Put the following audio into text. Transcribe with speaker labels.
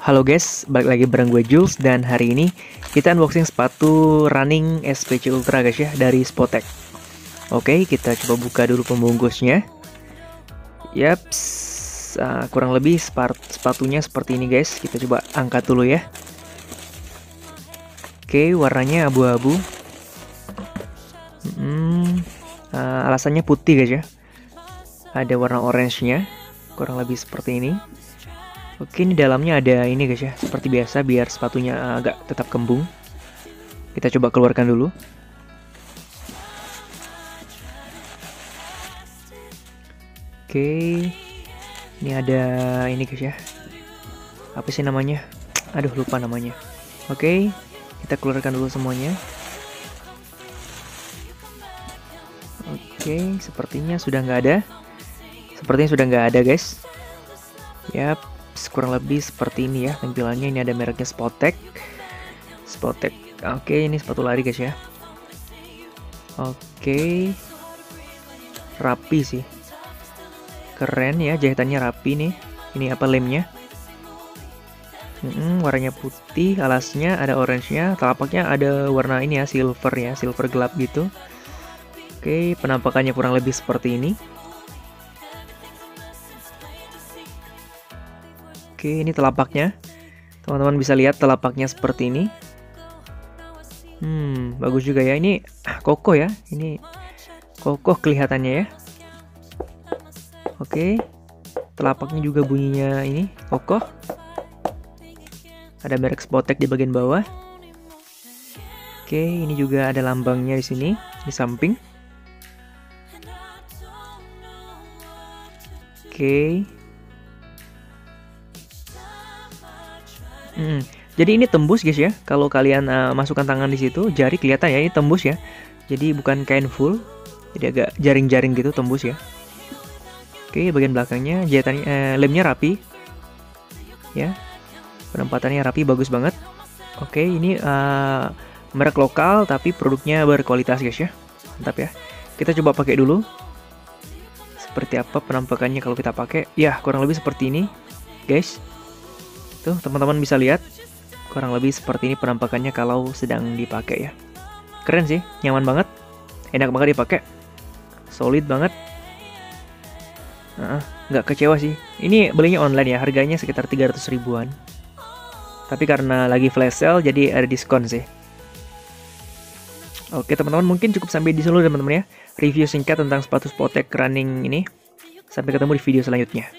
Speaker 1: Halo guys, balik lagi bareng gue Jules dan hari ini kita unboxing sepatu running SPC Ultra guys ya dari Spotek. Oke, kita coba buka dulu pembungkusnya. Yaps, kurang lebih sepatunya seperti ini guys. Kita coba angkat dulu ya. Oke, warnanya abu-abu. Alasannya putih guys ya. Ada warna orange-nya, kurang lebih seperti ini. Oke, ini dalamnya ada ini guys ya, seperti biasa biar sepatunya agak tetap kembung. Kita coba keluarkan dulu. Oke, ini ada ini guys ya. Apa sih namanya? Aduh, lupa namanya. Oke, kita keluarkan dulu semuanya. Oke, sepertinya sudah nggak ada. Guys. Yap. Kurang lebih seperti ini ya tampilannya. Ini ada mereknya Spotek. Oke, ini sepatu lari guys ya. Oke, rapi sih, keren ya, jahitannya rapi nih. Ini apa, lemnya warnanya putih, alasnya ada orange-nya, telapaknya ada warna ini ya, silver ya, silver gelap gitu. Oke, penampakannya kurang lebih seperti ini. Oke, ini telapaknya. Teman-teman bisa lihat telapaknya seperti ini. Bagus juga ya. Ini kokoh ya. Ini kokoh kelihatannya ya. Oke. Telapaknya juga bunyinya ini kokoh. Ada merek Spotek di bagian bawah. Oke, ini juga ada lambangnya di sini, di samping. Oke. Jadi ini tembus guys ya. Kalau kalian masukkan tangan di situ, jari kelihatan ya, ini tembus ya. Jadi bukan kain full, jadi agak jaring-jaring gitu, tembus ya. Oke, bagian belakangnya jahitannya, lemnya rapi, ya. Penempatannya rapi, bagus banget. Oke, ini merek lokal tapi produknya berkualitas guys ya. Mantap ya. Kita coba pakai dulu. Seperti apa penampakannya kalau kita pakai? Ya, kurang lebih seperti ini, guys. Tuh, teman-teman bisa lihat kurang lebih seperti ini penampakannya kalau sedang dipakai ya. Keren sih, nyaman banget, enak banget dipakai, solid banget. Nggak kecewa sih. Ini belinya online ya, harganya sekitar 300 ribuan. Tapi karena lagi flash sale jadi ada diskon sih. Oke teman-teman, mungkin cukup sampai di sini teman-teman ya. Review singkat tentang sepatu Spotek running ini. Sampai ketemu di video selanjutnya.